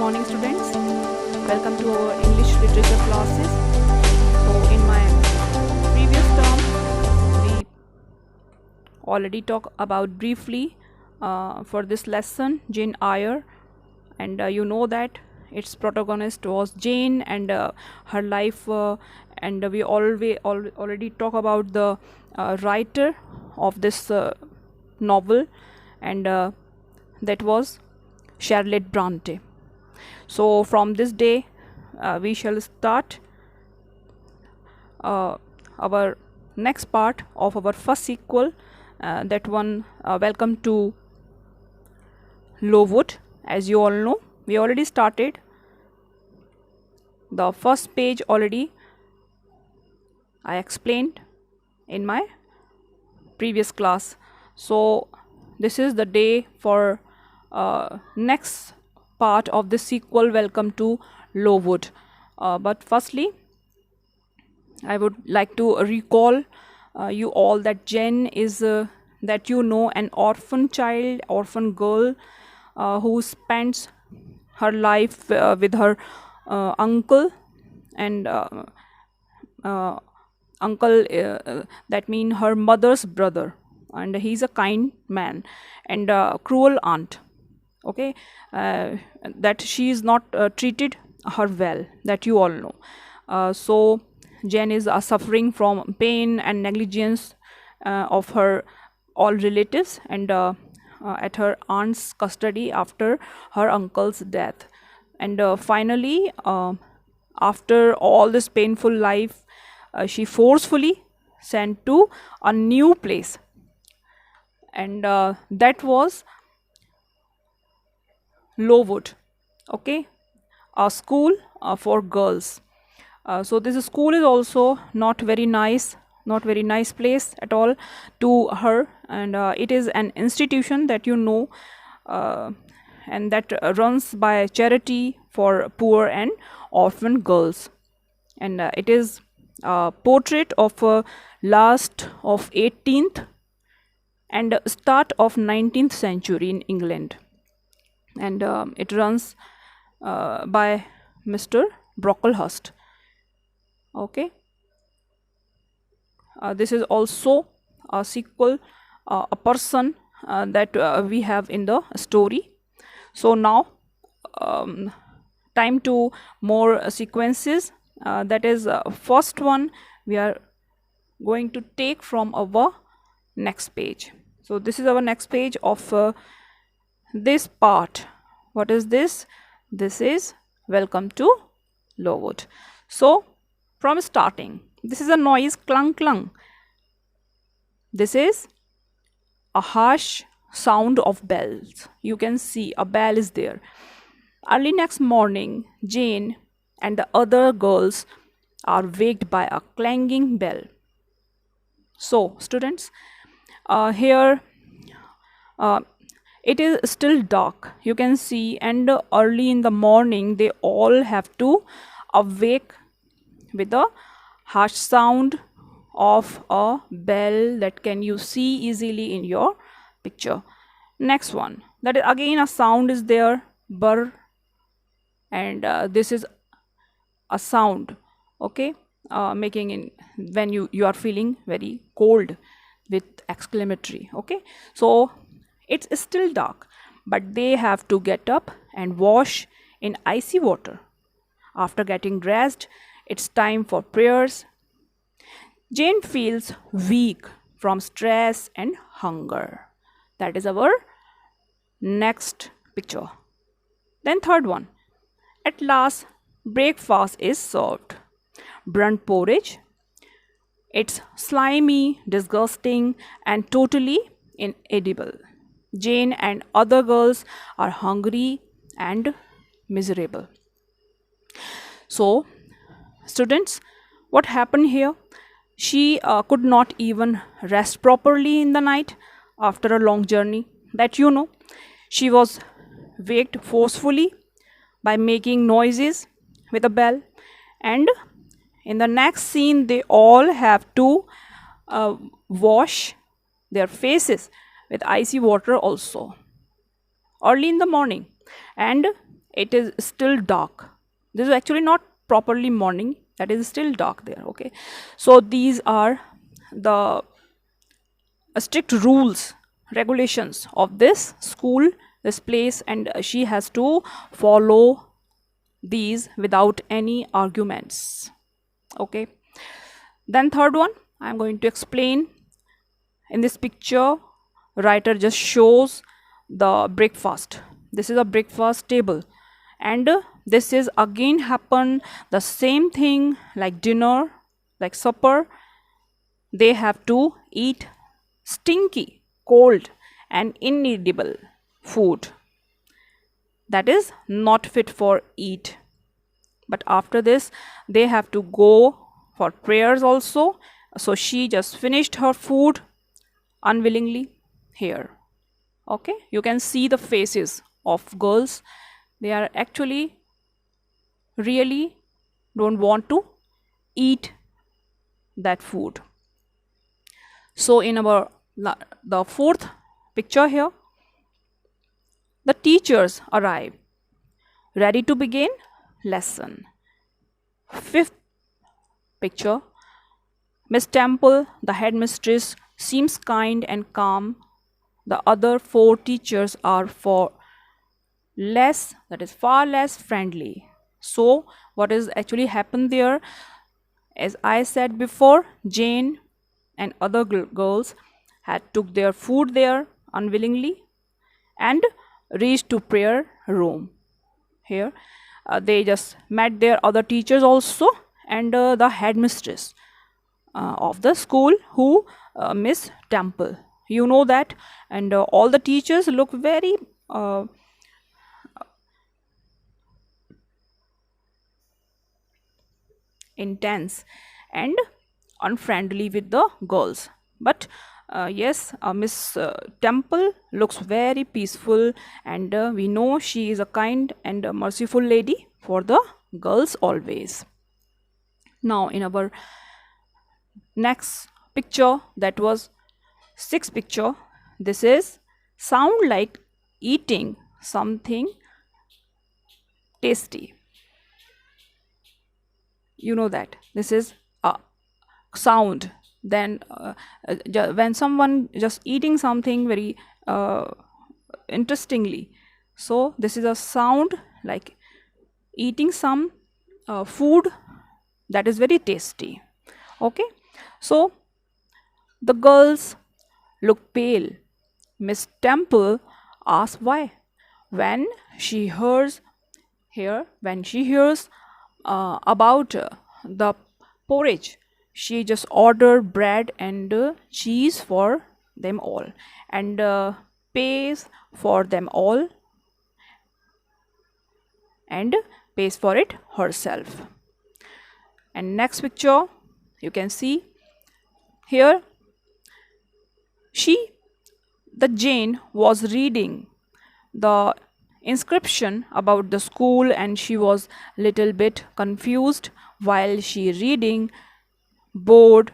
morning, students. Welcome to our English literature classes. So in my previous term we already talked about briefly for this lesson Jane Eyre, and you know that its protagonist was Jane and her life, and we already talk about the writer of this novel, and that was Charlotte Bronte. So from this day we shall start our next part of our first sequel, that one, Welcome to Lowood. As you all know, we already started the first page already. I explained in my previous class. So this is the day for next part of the sequel, Welcome to Lowood. But firstly, I would like to recall you all that Jen is that you know, an orphan child, orphan girl who spends her life with her uncle, and uncle, that means her mother's brother, and he's a kind man, and cruel aunt. Okay, that she is not treated her well, that you all know. So Jen is suffering from pain and negligence of her all relatives, and at her aunt's custody after her uncle's death. And finally, after all this painful life, she forcefully sent to a new place, and that was Lowood. Okay, a school for girls. So this school is also not very nice place at all to her, and it is an institution that you know, and that runs by charity for poor and orphan girls, and it is a portrait of last of 18th and start of 19th century in England, and it runs by Mr. Brocklehurst. Okay, this is also a sequel, a person that we have in the story. So now time to more sequences. That is first one we are going to take from our next page. So this is our next page of this part. What is this? This is Welcome to Lowood. So from starting, this is a noise, clunk clunk. This is a harsh sound of bells. You can see a bell is there. Early next morning, Jane and the other girls are waked by a clanging bell. So students, here it is still dark, you can see, and early in the morning they all have to awake with a harsh sound of a bell that can you see easily in your picture. Next one, that is again a sound is there, burr, and this is a sound, okay, making in when you are feeling very cold with exclamatory. Okay, so it's still dark, but they have to get up and wash in icy water. After getting dressed, it's time for prayers. Jane feels weak from stress and hunger. That is our next picture. Then third one, at last breakfast is served. Burnt porridge. It's slimy, disgusting, and totally inedible. Jane and other girls are hungry and miserable. So students, what happened here? She could not even rest properly in the night after a long journey, that you know. She was waked forcefully by making noises with a bell, and in the next scene they all have to wash their faces with icy water also, early in the morning, and it is still dark. This is actually not properly morning, that is still dark there. Okay, so these are the strict rules, regulations of this school, this place, and she has to follow these without any arguments. Okay, then third one I'm going to explain. In this picture, writer just shows the breakfast. This is a breakfast table, and this is again happen the same thing like dinner, like supper. They have to eat stinky, cold, and inedible food that is not fit for eat. But after this, they have to go for prayers also. So she just finished her food unwillingly here. Okay, you can see the faces of girls. They are actually really don't want to eat that food. So in our the fourth picture here, the teachers arrive, ready to begin lesson. Fifth picture, Miss Temple, the headmistress, seems kind and calm. The other four teachers are far less friendly. So what is actually happened there? As I said before, Jane and other girls had took their food there unwillingly and reached to prayer room. Here they just met their other teachers also, and the headmistress of the school, who Miss Temple, you know that. And all the teachers look very intense and unfriendly with the girls. But yes, Miss Temple looks very peaceful, and we know she is a kind and a merciful lady for the girls always. Now in our next picture, that was sixth picture, this is sound like eating something tasty. You know that this is a sound. Then when someone just eating something very interestingly, so this is a sound like eating some food that is very tasty. Okay, so the girls look pale. Miss Temple asks why. When she hears about the porridge, she just ordered bread and cheese for them all, and pays for them all, and pays for it herself. And next picture, you can see here, the Jane was reading the inscription about the school, and she was little bit confused while she reading board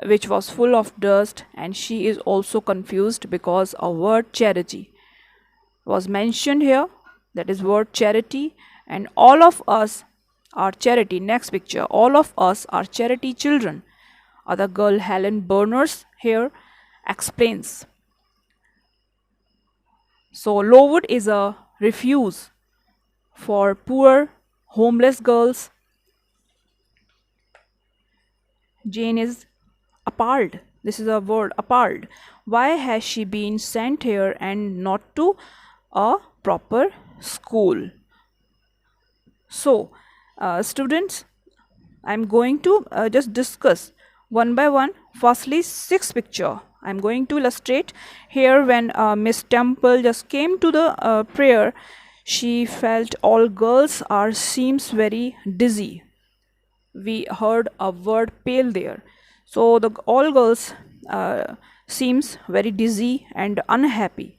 which was full of dust, and she is also confused because a word charity was mentioned here, that is word charity. And all of us are charity. Next picture, all of us are charity children. Other girl, Helen Berners, here explains. So Lowood is a refuge for poor homeless girls. Jane is appalled. This is a word, appalled. Why has she been sent here and not to a proper school? So students, I'm going to just discuss one by one. Firstly, sixth picture I'm going to illustrate here. When Miss Temple just came to the prayer, she felt all girls are seems very dizzy. We heard a word pale there. So the all girls seems very dizzy and unhappy.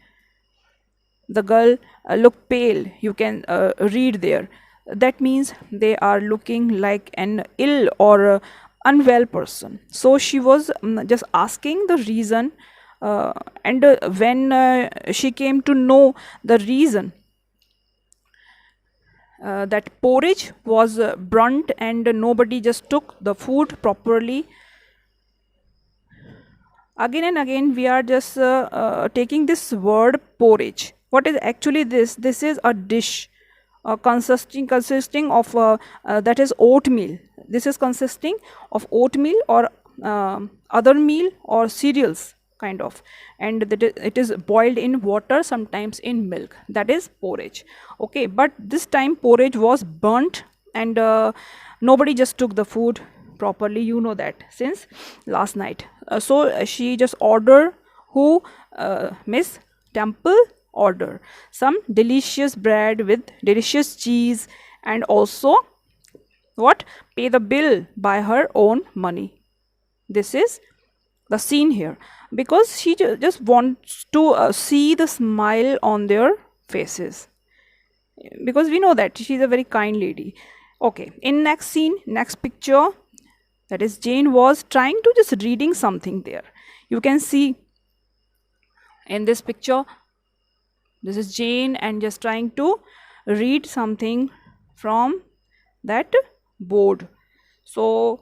The girl look pale, you can read there. That means they are looking like an ill or unwell person. So she was just asking the reason, and when she came to know the reason, that porridge was burnt and nobody just took the food properly. Again and again we are just taking this word porridge. What is actually this? This is a dish consisting of that is oatmeal. This is consisting of oatmeal or other meal or cereals kind of, and it is boiled in water, sometimes in milk. That is porridge. Okay, but this time porridge was burnt and nobody just took the food properly, you know that since last night. So she just order who Miss Temple order some delicious bread with delicious cheese, and also what, pay the bill by her own money. This is the scene here, because she just wants to see the smile on their faces, because we know that she's a very kind lady. Okay, in next scene, next picture, that is Jane was trying to just reading something there. You can see in this picture, this is Jane and just trying to read something from that board. So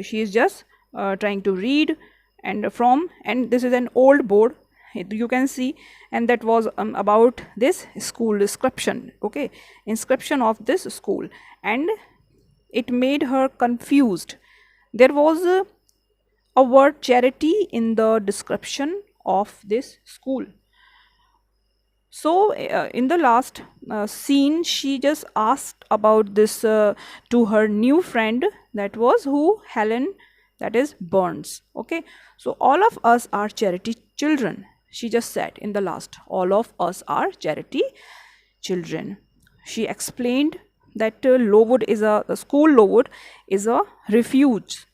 she is just trying to read, and this is an old board, you can see, and that was about this school description. Okay, inscription of this school, and it made her confused. There was a word charity in the description of this school. So in the last scene, she just asked about this to her new friend, that was who, Helen, that is Burns. Okay, so all of us are charity children, she just said in the last, all of us are charity children. She explained that Lowood is the school Lowood is a refuge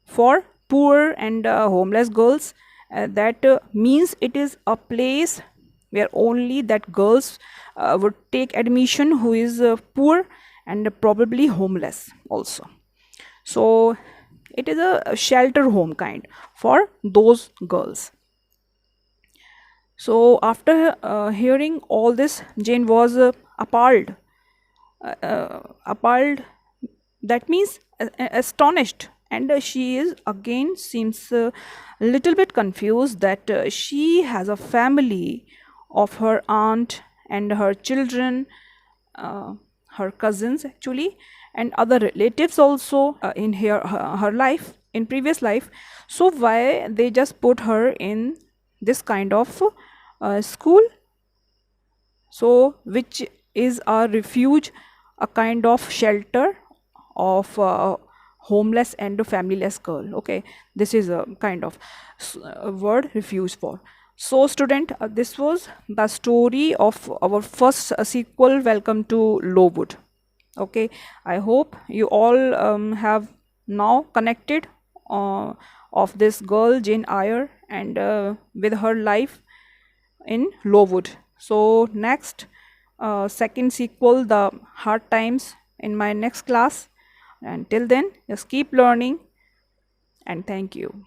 for poor and homeless girls. That means it is a place where only that girls would take admission who is poor and probably homeless also. So it is a shelter home kind for those girls. So after hearing all this, Jane was appalled. Appalled, that means astonished, and she is again seems a little bit confused that she has a family of her aunt and her children, her cousins actually, and other relatives also in her life, in previous life. So why they just put her in this kind of school, so which is a refuge, a kind of shelter of homeless and familyless girl. Okay, this is a kind of word refuge for. So student, this was the story of our first sequel, Welcome to Lowood. Okay, I hope you all have now connected of this girl Jane Eyre and with her life in Lowood. So next second sequel, The Hard Times, in my next class. Until then, just keep learning, and thank you.